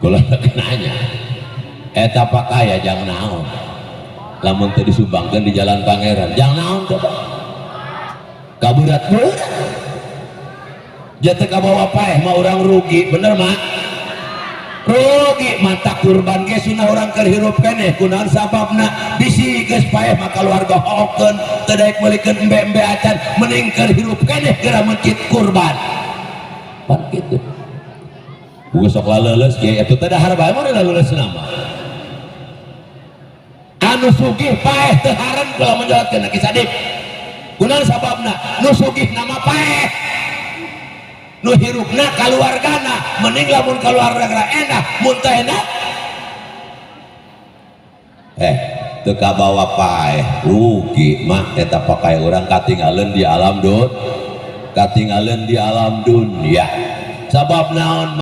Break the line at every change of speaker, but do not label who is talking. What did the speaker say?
kula nanya eta pakaya jangan naon lamun teu disumbangkeun di jalan Pangeran jangan naon coba kaburat-burat jatuh kabawa paeh mah orang rugi bener mak rugi mata kurban ge sunah orang kerhirup keneh kunaon sababna bisi geus paeh mah keluarga hokeun teu daek meulikeun embe-embe acan mending kerhirup keneh geura mencit kurban pan kitu bukan sok laleles kiai itu teh dahar bae mah laleles nama anu sugih paeh teu harem kula menjawabkeun ki sadik kunaon sababna nu sugih nama paeh nu hirupna kaluargana mending lamun kaluarga enak mun teu enak teu kabawa paeh rugi mah eta pakai urang katinggalin di alam dunia sabab naon